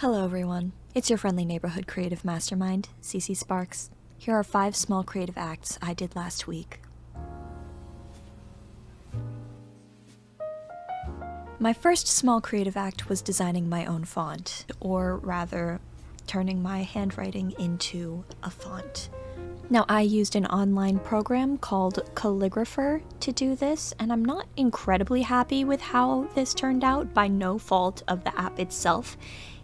Hello everyone, it's your friendly neighborhood creative mastermind, Cici Sparks. Here are 5 small creative acts I did last week. My first small creative act was designing my own font, or rather, turning my handwriting into a font. Now, I used an online program called Calligrapher to do this, and I'm not incredibly happy with how this turned out, by no fault of the app itself.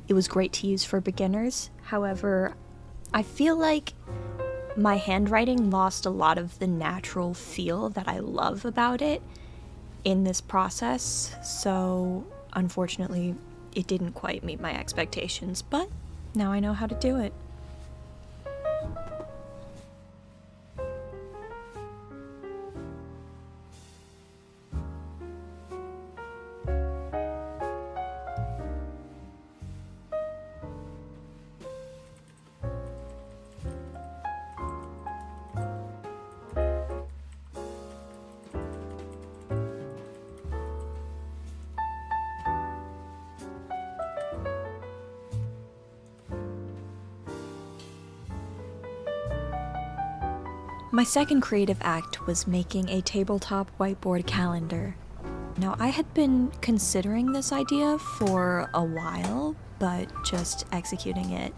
It was great to use for beginners. However, I feel like my handwriting lost a lot of the natural feel that I love about it in this process, so unfortunately, it didn't quite meet my expectations, but now I know how to do it. My second creative act was making a tabletop whiteboard calendar. Now, I had been considering this idea for a while, but just executing it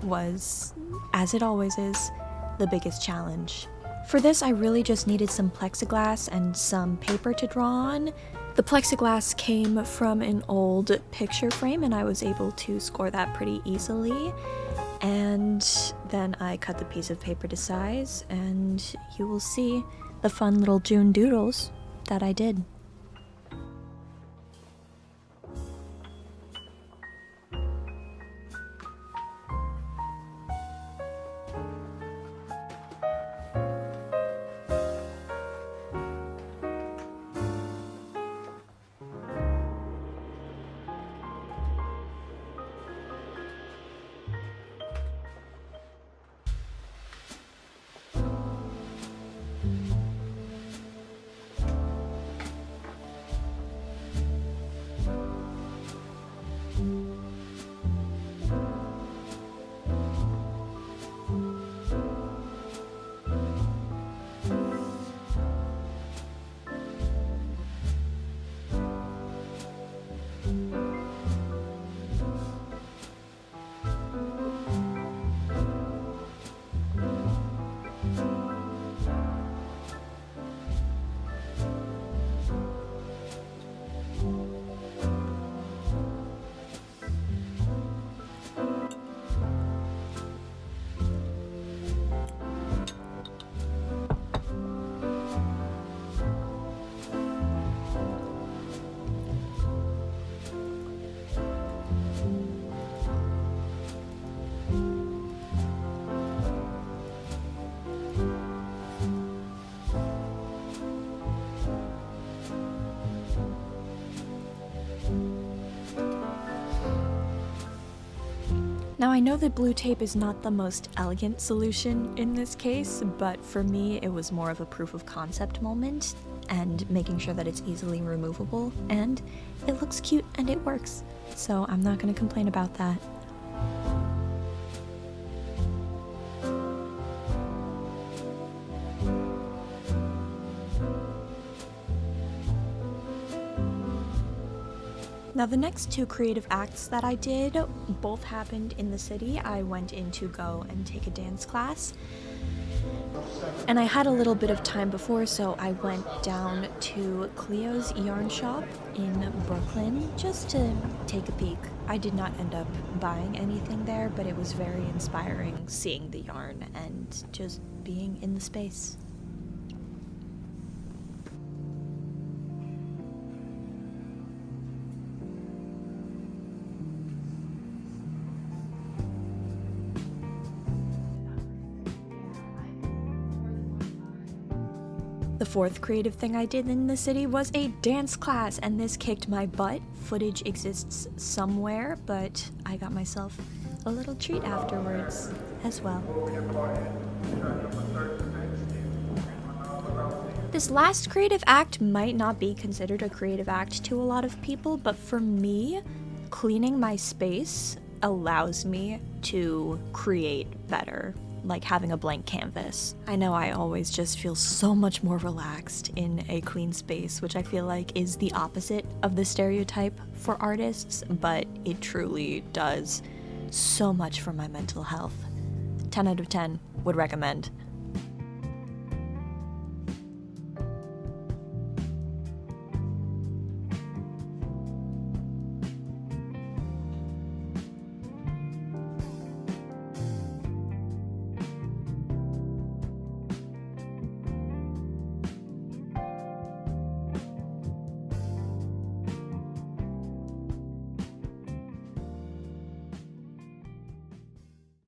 was, as it always is, the biggest challenge. For this, I really just needed some plexiglass and some paper to draw on. The plexiglass came from an old picture frame, and I was able to score that pretty easily. And then I cut the piece of paper to size, and you will see the fun little June doodles that I did. Now, I know that blue tape is not the most elegant solution in this case, but for me it was more of a proof of concept moment and making sure that it's easily removable, and it looks cute and it works, so I'm not going to complain about that. Now, the next 2 creative acts that I did both happened in the city. I went in to go and take a dance class, and I had a little bit of time before, so I went down to Cleo's yarn shop in Brooklyn just to take a peek. I did not end up buying anything there, but it was very inspiring seeing the yarn and just being in the space. The 4th creative thing I did in the city was a dance class, and this kicked my butt. Footage exists somewhere, but I got myself a little treat afterwards as well. This last creative act might not be considered a creative act to a lot of people, but for me, cleaning my space allows me to create better, like having a blank canvas. I know I always just feel so much more relaxed in a clean space, which I feel like is the opposite of the stereotype for artists, but it truly does so much for my mental health. 10 out of 10 would recommend.